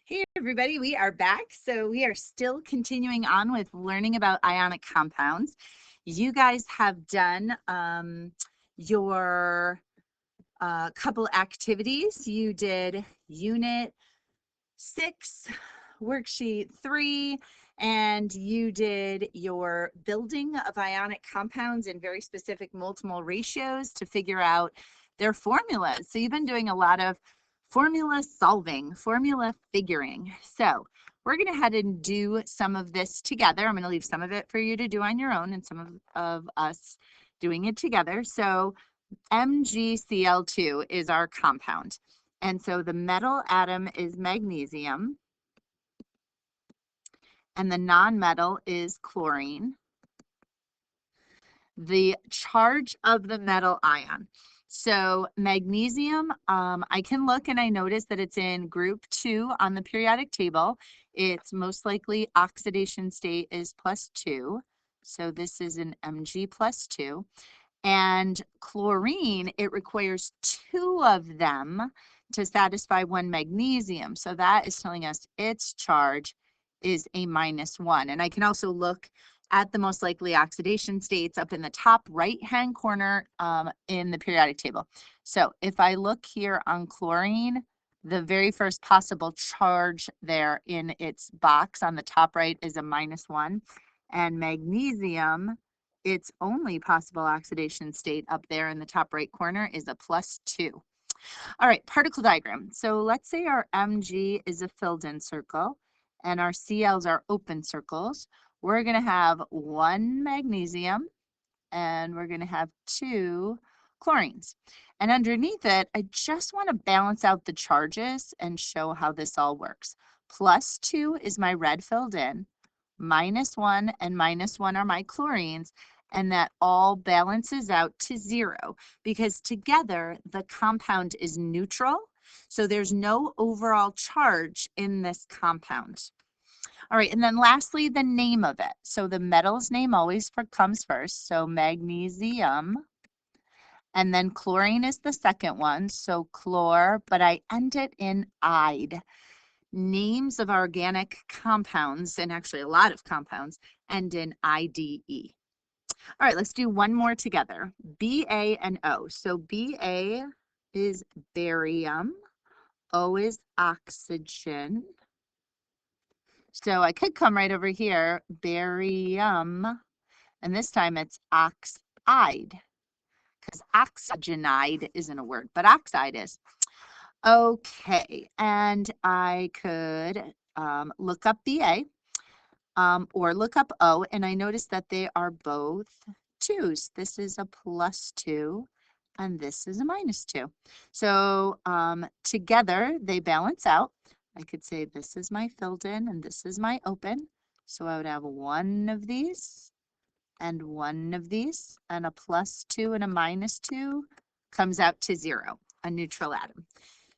Hey everybody, we are back. So we are still continuing on with learning about ionic compounds. You guys have done your couple activities. You did Unit 6, Worksheet 3, and you did your building of ionic compounds in very specific multiple ratios to figure out their formulas. So you've been doing a lot of formula solving, formula figuring. So we're going to head and do some of this together. I'm going to leave some of it for you to do on your own and some of us doing it together. So MgCl2 is our compound. And so the metal atom is magnesium, and the nonmetal is chlorine. The charge of the metal ion. So magnesium, I can look and I notice that it's in group 2 on the periodic table. Its most likely oxidation state is +2. So this is an Mg +2. And chlorine, it requires 2 of them to satisfy 1 magnesium. So that is telling us its charge is a -1. And I can also look at the most likely oxidation states up in the top right-hand corner in the periodic table. So if I look here on chlorine, the very first possible charge there in its box on the top right is a -1. And magnesium, its only possible oxidation state up there in the top right corner is a +2. All right, particle diagram. So let's say our Mg is a filled-in circle and our Cl's are open circles. We're going to have 1 magnesium and we're going to have 2 chlorines. And underneath it, I just want to balance out the charges and show how this all works. +2 is my red filled in, -1 and -1 are my chlorines, and that all balances out to 0 because together the compound is neutral. So there's no overall charge in this compound. All right, and then lastly, the name of it. So the metal's name always comes first. So magnesium, and then chlorine is the second one. So chlor, but I end it in ide. Names of organic compounds, and actually a lot of compounds, end in IDE. All right, let's do one more together. Ba and O. So Ba is barium, O is oxygen. So I could come right over here, barium, and this time it's oxide, because oxygenide isn't a word, but oxide is. Okay, and I could look up Ba or look up O, and I notice that they are both 2s. This is a +2, and this is a -2. So together they balance out. I could say this is my filled in and this is my open. So I would have 1 of these and 1 of these, and a +2 and a -2 comes out to 0, a neutral atom.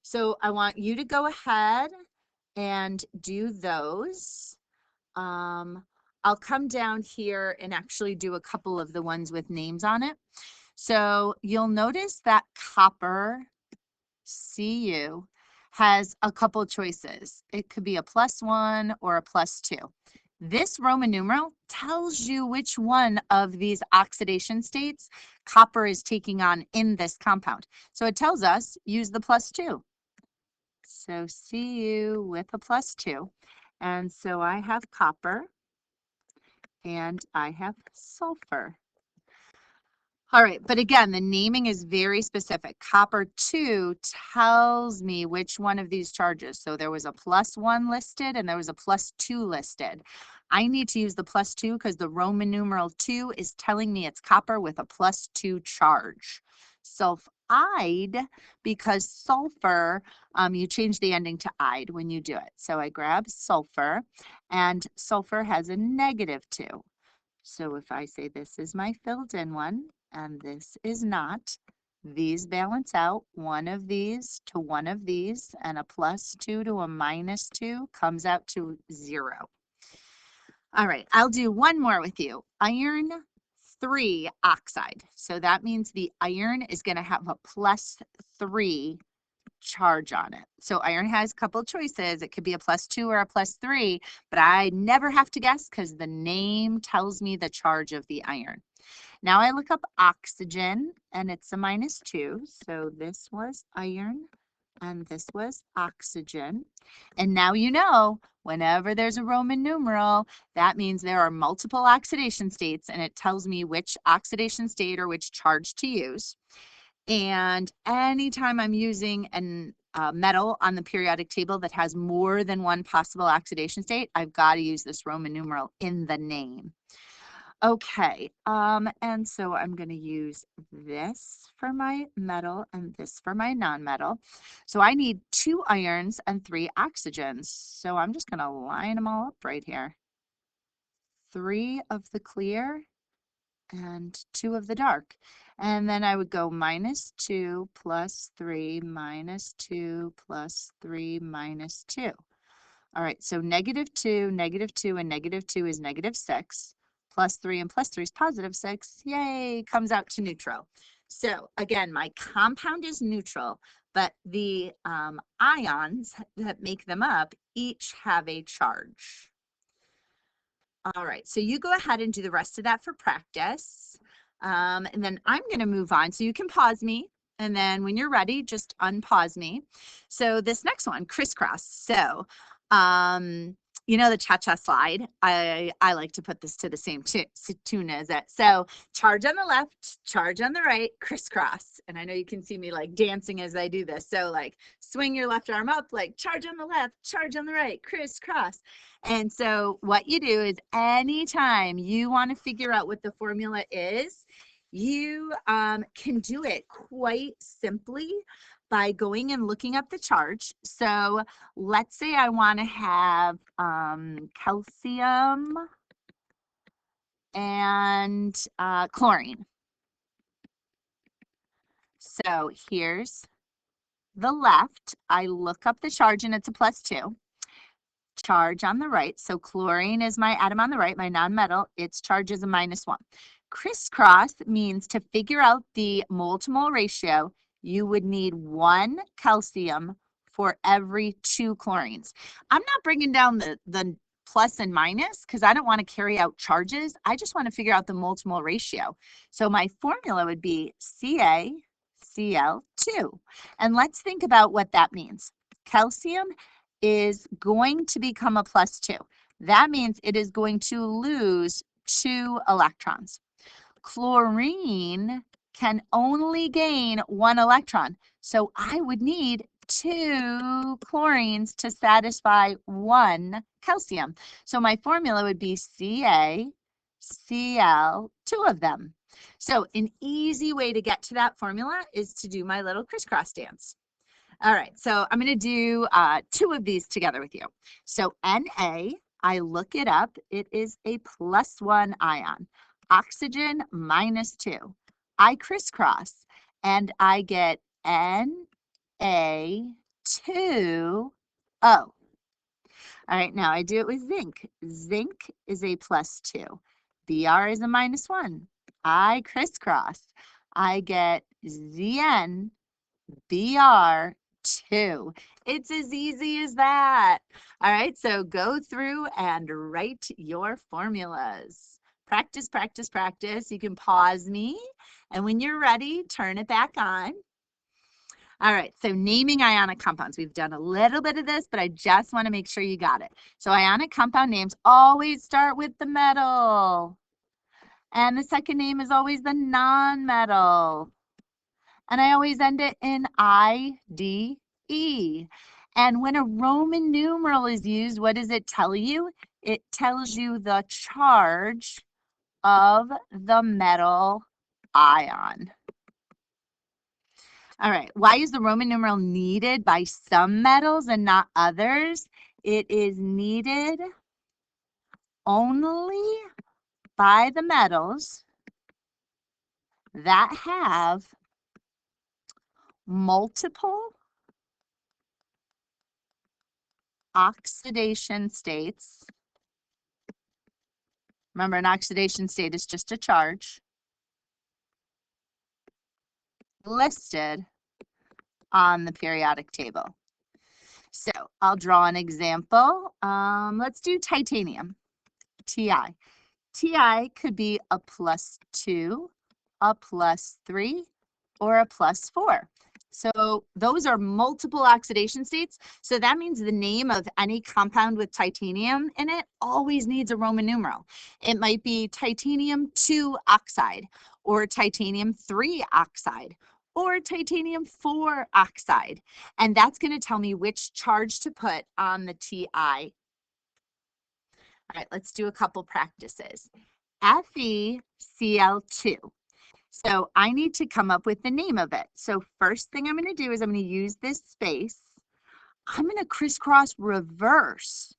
So I want you to go ahead and do those. I'll come down here and actually do a couple of the ones with names on it. So you'll notice that copper, Cu, has a couple choices. It could be a +1 or a +2. This Roman numeral tells you which one of these oxidation states copper is taking on in this compound. So it tells us use the +2. So Cu with a +2. And so I have copper and I have sulfur. All right, but again, the naming is very specific. Copper 2 tells me which one of these charges. So there was a +1 listed and there was a +2 listed. I need to use the +2 because the Roman numeral 2 is telling me it's copper with a +2 charge. Sulfide, because sulfur, you change the ending to ide when you do it. So I grab sulfur, and sulfur has a -2. So if I say this is my filled in one, and this is not, these balance out. 1 of these to 1 of these, and a +2 to a -2 comes out to 0. All right, I'll do one more with you. Iron 3 oxide. So that means the iron is going to have a +3 charge on it. So iron has a couple choices. It could be a +2 or a +3, but I never have to guess because the name tells me the charge of the iron. Now I look up oxygen and it's a -2. So this was iron and this was oxygen. And now you know, whenever there's a Roman numeral, that means there are multiple oxidation states and it tells me which oxidation state or which charge to use. And anytime I'm using a metal on the periodic table that has more than one possible oxidation state, I've got to use this Roman numeral in the name. Okay, and so I'm going to use this for my metal and this for my non-metal. So I need 2 irons and 3 oxygens. So I'm just going to line them all up right here. 3 of the clear and 2 of the dark. And then I would go -2 + 3 -2 + 3 -2. All right, so -2, -2, and -2 is -6. +3 and +3 is +6. Yay, comes out to neutral. So again, my compound is neutral, but the ions that make them up each have a charge. All right, so you go ahead and do the rest of that for practice. And then I'm going to move on. So you can pause me. And then when you're ready, just unpause me. So this next one, crisscross. So, you know, the cha-cha slide, I like to put this to the same tune as it. So charge on the left, charge on the right, crisscross. And I know you can see me like dancing as I do this. So like swing your left arm up, like charge on the left, charge on the right, crisscross. And so what you do is anytime you want to figure out what the formula is, you can do it quite simply by going and looking up the charge. So let's say I want to have calcium and chlorine. So here's the left. I look up the charge and it's a +2. Charge on the right. So chlorine is my atom on the right, my nonmetal. Its charge is a -1. Crisscross means to figure out the mole to mole ratio, you would need 1 calcium for every 2 chlorines. I'm not bringing down the plus and minus because I don't want to carry out charges. I just want to figure out the mole to mole ratio. So my formula would be CaCl2. And let's think about what that means. Calcium is going to become a +2. That means it is going to lose 2 electrons. Chlorine can only gain 1 electron. So I would need 2 chlorines to satisfy 1 calcium. So my formula would be CaCl, 2 of them. So an easy way to get to that formula is to do my little crisscross dance. All right, so I'm going to do 2 of these together with you. So Na, I look it up. It is a +1 ion. Oxygen -2. I crisscross and I get Na2O. All right, now I do it with zinc. Zinc is a +2. Br is a -1. I crisscross. I get Zn Br2. It's as easy as that. All right, so go through and write your formulas. Practice, practice, practice. You can pause me, and when you're ready, turn it back on. All right, so naming ionic compounds. We've done a little bit of this, but I just want to make sure you got it. So ionic compound names always start with the metal. And the second name is always the non-metal. And I always end it in IDE. And when a Roman numeral is used, what does it tell you? It tells you the charge of the metal ion. All right, why is the Roman numeral needed by some metals and not others? It is needed only by the metals that have multiple oxidation states. Remember, an oxidation state is just a charge listed on the periodic table. So I'll draw an example. Let's do titanium, Ti. Ti could be a +2, a +3, or a +4. So those are multiple oxidation states. So that means the name of any compound with titanium in it always needs a Roman numeral. It might be titanium 2 oxide, or titanium 3 oxide, or titanium 4 oxide. And that's going to tell me which charge to put on the Ti. All right, let's do a couple practices. FeCl2. So I need to come up with the name of it. So first thing I'm going to do is I'm going to use this space. I'm going to crisscross reverse,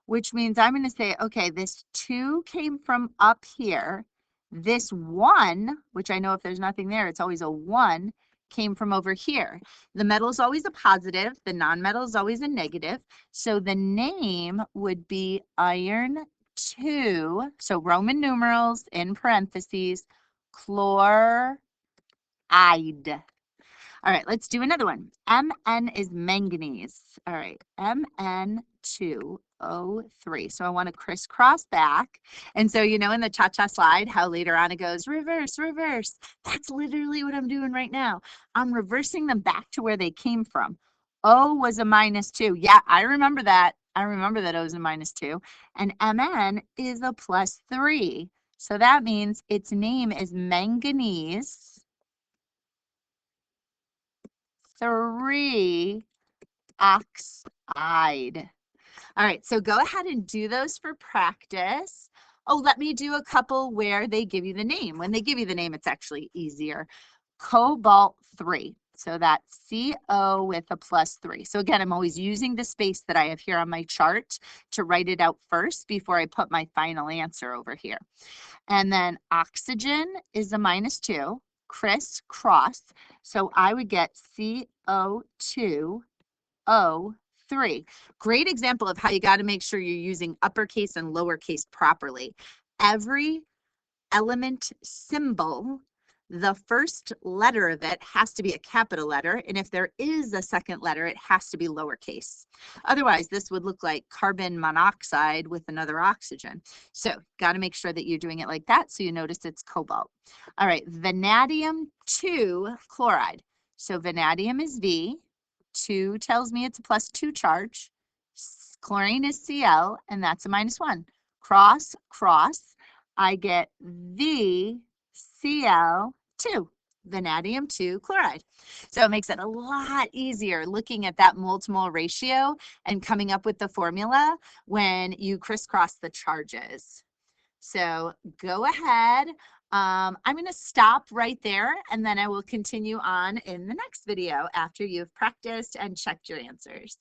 which means I'm going to say, okay, this 2 came from up here. This 1, which I know if there's nothing there, it's always a 1, came from over here. The metal is always a positive. The nonmetal is always a negative. So the name would be iron 2. So Roman numerals in parentheses, chloride. All right, let's do another one. Mn is manganese. All right, Mn2O3. So I want to crisscross back. And so, you know, in the cha-cha slide, how later on it goes, reverse, reverse. That's literally what I'm doing right now. I'm reversing them back to where they came from. O was a -2. Yeah, I remember that. I remember that O was a -2. And Mn is a +3. So that means its name is manganese 3 oxide. All right, so go ahead and do those for practice. Oh, let me do a couple where they give you the name. When they give you the name, it's actually easier. Cobalt 3. So that's CO with a +3. So again, I'm always using the space that I have here on my chart to write it out first before I put my final answer over here. And then oxygen is a -2. Crisscross. So I would get CO2O3. Great example of how you got to make sure you're using uppercase and lowercase properly. Every element symbol, the first letter of it has to be a capital letter, and if there is a second letter, it has to be lowercase. Otherwise, this would look like carbon monoxide with another oxygen. So got to make sure that you're doing it like that so you notice it's cobalt. All right, vanadium 2 chloride. So vanadium is V, 2 tells me it's a +2 charge, chlorine is Cl, and that's a -1. Cross, cross, I get VCl2, vanadium 2 chloride. So it makes it a lot easier looking at that mole-to-mole ratio and coming up with the formula when you crisscross the charges. So go ahead. I'm going to stop right there, and then I will continue on in the next video after you've practiced and checked your answers.